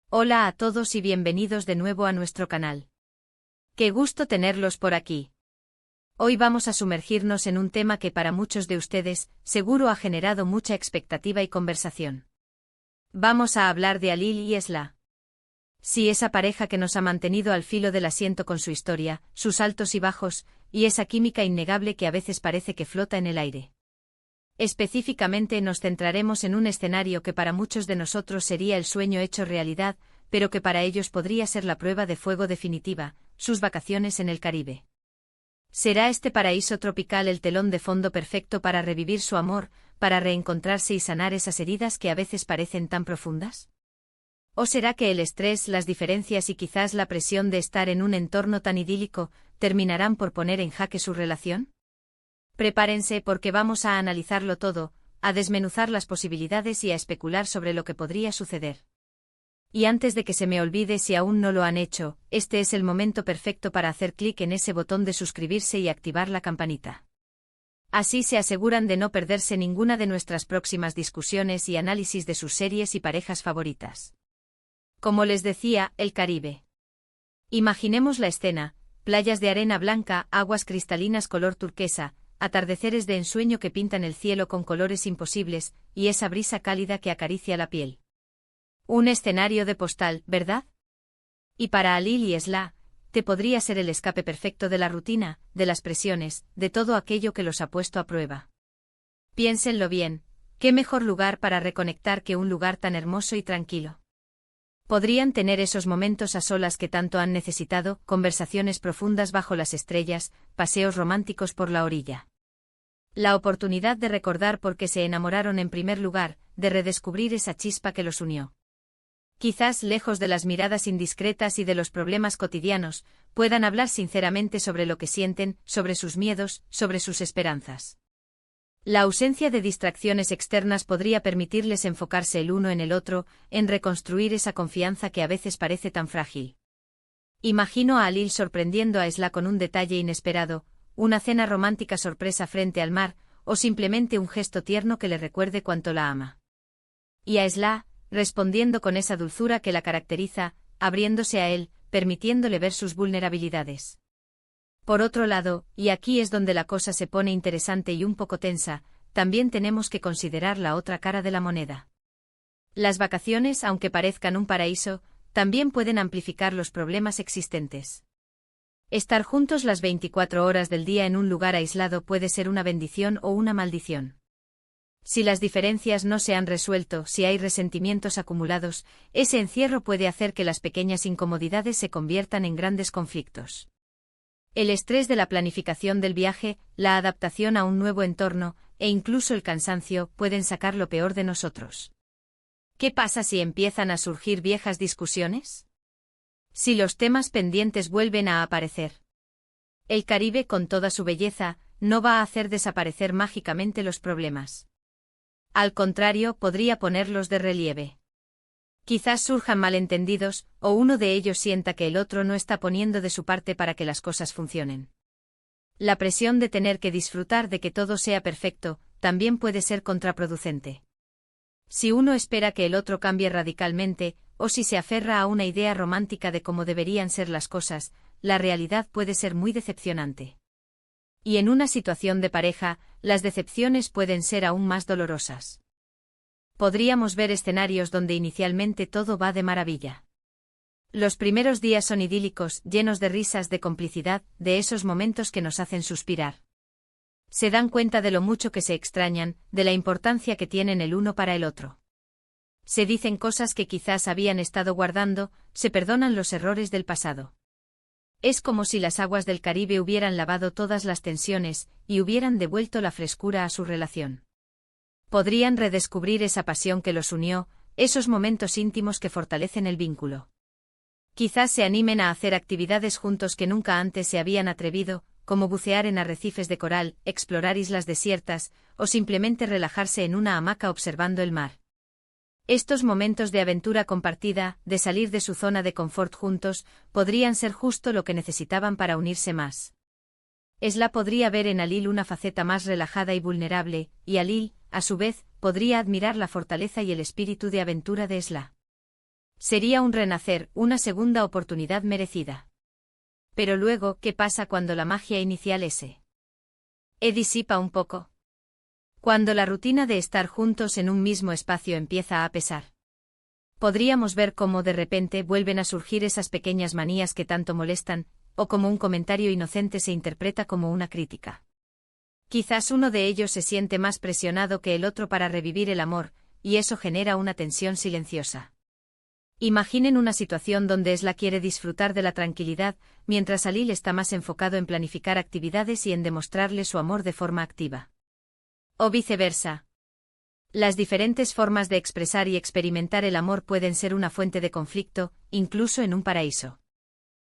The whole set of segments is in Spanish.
Hola a todos y bienvenidos de nuevo a nuestro canal. Qué gusto tenerlos por aquí. Hoy vamos a sumergirnos en un tema que para muchos de ustedes, seguro ha generado mucha expectativa y conversación. Vamos a hablar de Alil y Esla. Sí, esa pareja que nos ha mantenido al filo del asiento con su historia, sus altos y bajos, y esa química innegable que a veces parece que flota en el aire. Específicamente nos centraremos en un escenario que para muchos de nosotros sería el sueño hecho realidad, pero que para ellos podría ser la prueba de fuego definitiva, sus vacaciones en el Caribe. ¿Será este paraíso tropical el telón de fondo perfecto para revivir su amor, para reencontrarse y sanar esas heridas que a veces parecen tan profundas? ¿O será que el estrés, las diferencias y quizás la presión de estar en un entorno tan idílico, terminarán por poner en jaque su relación? Prepárense porque vamos a analizarlo todo, a desmenuzar las posibilidades y a especular sobre lo que podría suceder. Y antes de que se me olvide, si aún no lo han hecho, este es el momento perfecto para hacer clic en ese botón de suscribirse y activar la campanita. Así se aseguran de no perderse ninguna de nuestras próximas discusiones y análisis de sus series y parejas favoritas. Como les decía, el Caribe. Imaginemos la escena: playas de arena blanca, aguas cristalinas color turquesa, atardeceres de ensueño que pintan el cielo con colores imposibles, y esa brisa cálida que acaricia la piel. Un escenario de postal, ¿verdad? Y para Alil y Esla, te podría ser el escape perfecto de la rutina, de las presiones, de todo aquello que los ha puesto a prueba. Piénsenlo bien, ¿qué mejor lugar para reconectar que un lugar tan hermoso y tranquilo? Podrían tener esos momentos a solas que tanto han necesitado, conversaciones profundas bajo las estrellas, paseos románticos por la orilla. La oportunidad de recordar por qué se enamoraron en primer lugar, de redescubrir esa chispa que los unió. Quizás, lejos de las miradas indiscretas y de los problemas cotidianos, puedan hablar sinceramente sobre lo que sienten, sobre sus miedos, sobre sus esperanzas. La ausencia de distracciones externas podría permitirles enfocarse el uno en el otro, en reconstruir esa confianza que a veces parece tan frágil. Imagino a Alil sorprendiendo a Esla con un detalle inesperado, una cena romántica sorpresa frente al mar, o simplemente un gesto tierno que le recuerde cuánto la ama. Y a Esla, respondiendo con esa dulzura que la caracteriza, abriéndose a él, permitiéndole ver sus vulnerabilidades. Por otro lado, y aquí es donde la cosa se pone interesante y un poco tensa, también tenemos que considerar la otra cara de la moneda. Las vacaciones, aunque parezcan un paraíso, también pueden amplificar los problemas existentes. Estar juntos las 24 horas del día en un lugar aislado puede ser una bendición o una maldición. Si las diferencias no se han resuelto, si hay resentimientos acumulados, ese encierro puede hacer que las pequeñas incomodidades se conviertan en grandes conflictos. El estrés de la planificación del viaje, la adaptación a un nuevo entorno, e incluso el cansancio, pueden sacar lo peor de nosotros. ¿Qué pasa si empiezan a surgir viejas discusiones? Si los temas pendientes vuelven a aparecer. El Caribe, con toda su belleza, no va a hacer desaparecer mágicamente los problemas. Al contrario, podría ponerlos de relieve. Quizás surjan malentendidos, o uno de ellos sienta que el otro no está poniendo de su parte para que las cosas funcionen. La presión de tener que disfrutar de que todo sea perfecto, también puede ser contraproducente. Si uno espera que el otro cambie radicalmente, o si se aferra a una idea romántica de cómo deberían ser las cosas, la realidad puede ser muy decepcionante. Y en una situación de pareja, las decepciones pueden ser aún más dolorosas. Podríamos ver escenarios donde inicialmente todo va de maravilla. Los primeros días son idílicos, llenos de risas, de complicidad, de esos momentos que nos hacen suspirar. Se dan cuenta de lo mucho que se extrañan, de la importancia que tienen el uno para el otro. Se dicen cosas que quizás habían estado guardando, se perdonan los errores del pasado. Es como si las aguas del Caribe hubieran lavado todas las tensiones, y hubieran devuelto la frescura a su relación. Podrían redescubrir esa pasión que los unió, esos momentos íntimos que fortalecen el vínculo. Quizás se animen a hacer actividades juntos que nunca antes se habían atrevido, como bucear en arrecifes de coral, explorar islas desiertas, o simplemente relajarse en una hamaca observando el mar. Estos momentos de aventura compartida, de salir de su zona de confort juntos, podrían ser justo lo que necesitaban para unirse más. Esla podría ver en Alil una faceta más relajada y vulnerable, y Alil, a su vez, podría admirar la fortaleza y el espíritu de aventura de Esla. Sería un renacer, una segunda oportunidad merecida. Pero luego, ¿qué pasa cuando la magia inicial disipa un poco? Cuando la rutina de estar juntos en un mismo espacio empieza a pesar. Podríamos ver cómo de repente vuelven a surgir esas pequeñas manías que tanto molestan, o como un comentario inocente se interpreta como una crítica. Quizás uno de ellos se siente más presionado que el otro para revivir el amor, y eso genera una tensión silenciosa. Imaginen una situación donde Esla quiere disfrutar de la tranquilidad, mientras Alil está más enfocado en planificar actividades y en demostrarle su amor de forma activa. O viceversa. Las diferentes formas de expresar y experimentar el amor pueden ser una fuente de conflicto, incluso en un paraíso.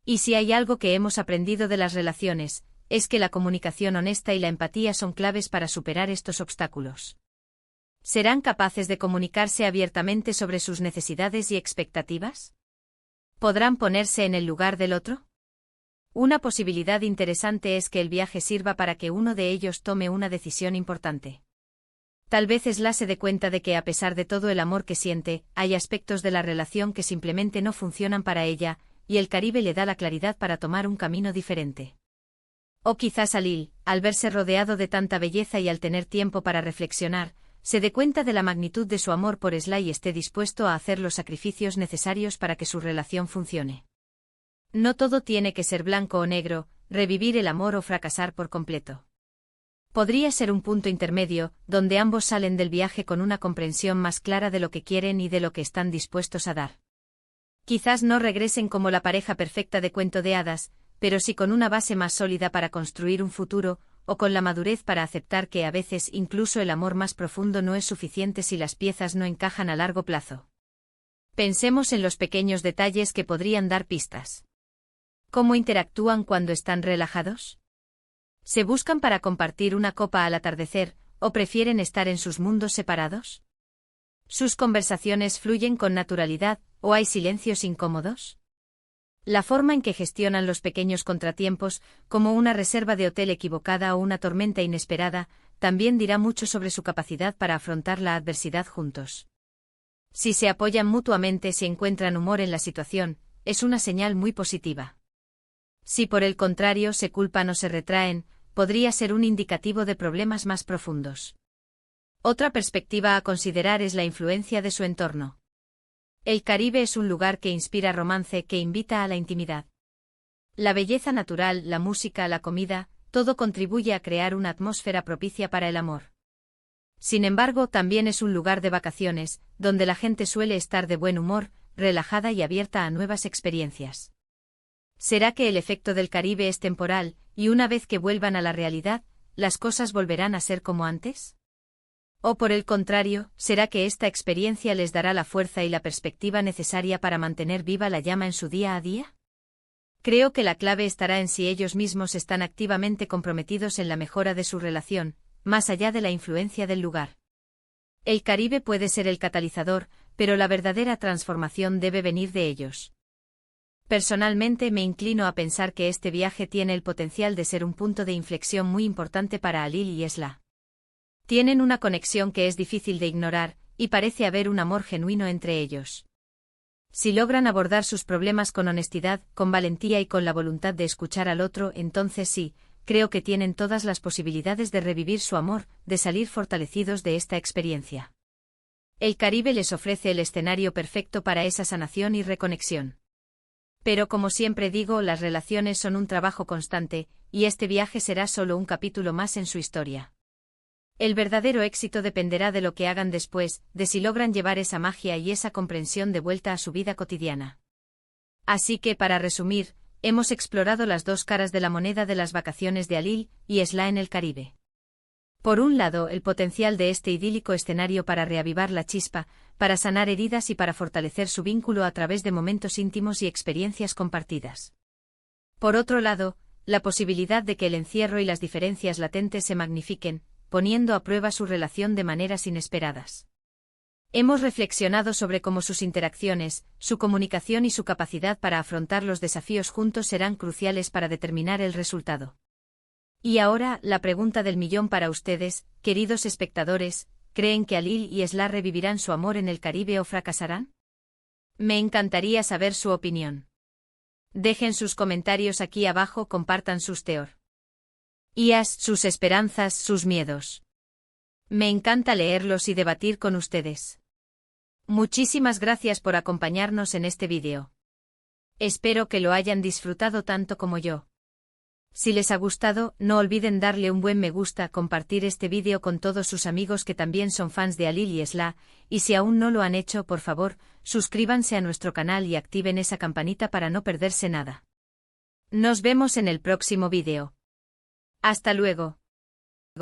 Y si hay algo que hemos aprendido de las relaciones, es que la comunicación honesta y la empatía son claves para superar estos obstáculos. ¿Serán capaces de comunicarse abiertamente sobre sus necesidades y expectativas? ¿Podrán ponerse en el lugar del otro? Una posibilidad interesante es que el viaje sirva para que uno de ellos tome una decisión importante. Tal vez Esla se dé cuenta de que a pesar de todo el amor que siente, hay aspectos de la relación que simplemente no funcionan para ella, y el Caribe le da la claridad para tomar un camino diferente. O quizás Alil, al verse rodeado de tanta belleza y al tener tiempo para reflexionar, se dé cuenta de la magnitud de su amor por Esla y esté dispuesto a hacer los sacrificios necesarios para que su relación funcione. No todo tiene que ser blanco o negro, revivir el amor o fracasar por completo. Podría ser un punto intermedio, donde ambos salen del viaje con una comprensión más clara de lo que quieren y de lo que están dispuestos a dar. Quizás no regresen como la pareja perfecta de cuento de hadas, pero sí con una base más sólida para construir un futuro, o con la madurez para aceptar que a veces incluso el amor más profundo no es suficiente si las piezas no encajan a largo plazo. Pensemos en los pequeños detalles que podrían dar pistas. ¿Cómo interactúan cuando están relajados? ¿Se buscan para compartir una copa al atardecer, o prefieren estar en sus mundos separados? ¿Sus conversaciones fluyen con naturalidad, o hay silencios incómodos? La forma en que gestionan los pequeños contratiempos, como una reserva de hotel equivocada o una tormenta inesperada, también dirá mucho sobre su capacidad para afrontar la adversidad juntos. Si se apoyan mutuamente y encuentran humor en la situación, es una señal muy positiva. Si por el contrario se culpan o se retraen, podría ser un indicativo de problemas más profundos. Otra perspectiva a considerar es la influencia de su entorno. El Caribe es un lugar que inspira romance, que invita a la intimidad. La belleza natural, la música, la comida, todo contribuye a crear una atmósfera propicia para el amor. Sin embargo, también es un lugar de vacaciones, donde la gente suele estar de buen humor, relajada y abierta a nuevas experiencias. ¿Será que el efecto del Caribe es temporal, y una vez que vuelvan a la realidad, las cosas volverán a ser como antes? ¿O por el contrario, será que esta experiencia les dará la fuerza y la perspectiva necesaria para mantener viva la llama en su día a día? Creo que la clave estará en si ellos mismos están activamente comprometidos en la mejora de su relación, más allá de la influencia del lugar. El Caribe puede ser el catalizador, pero la verdadera transformación debe venir de ellos. Personalmente me inclino a pensar que este viaje tiene el potencial de ser un punto de inflexión muy importante para Alil y Esla. Tienen una conexión que es difícil de ignorar, y parece haber un amor genuino entre ellos. Si logran abordar sus problemas con honestidad, con valentía y con la voluntad de escuchar al otro, entonces sí, creo que tienen todas las posibilidades de revivir su amor, de salir fortalecidos de esta experiencia. El Caribe les ofrece el escenario perfecto para esa sanación y reconexión. Pero como siempre digo, las relaciones son un trabajo constante, y este viaje será solo un capítulo más en su historia. El verdadero éxito dependerá de lo que hagan después, de si logran llevar esa magia y esa comprensión de vuelta a su vida cotidiana. Así que, para resumir, hemos explorado las dos caras de la moneda de las vacaciones de Alil y Esla en el Caribe. Por un lado, el potencial de este idílico escenario para reavivar la chispa, para sanar heridas y para fortalecer su vínculo a través de momentos íntimos y experiencias compartidas. Por otro lado, la posibilidad de que el encierro y las diferencias latentes se magnifiquen, poniendo a prueba su relación de maneras inesperadas. Hemos reflexionado sobre cómo sus interacciones, su comunicación y su capacidad para afrontar los desafíos juntos serán cruciales para determinar el resultado. Y ahora, la pregunta del millón para ustedes, queridos espectadores, ¿creen que Alil y Esla revivirán su amor en el Caribe o fracasarán? Me encantaría saber su opinión. Dejen sus comentarios aquí abajo, compartan sus teorías, sus esperanzas, sus miedos. Me encanta leerlos y debatir con ustedes. Muchísimas gracias por acompañarnos en este vídeo. Espero que lo hayan disfrutado tanto como yo. Si les ha gustado, no olviden darle un buen me gusta, compartir este vídeo con todos sus amigos que también son fans de Alil y Esla, y si aún no lo han hecho, por favor, suscríbanse a nuestro canal y activen esa campanita para no perderse nada. Nos vemos en el próximo vídeo. Hasta luego.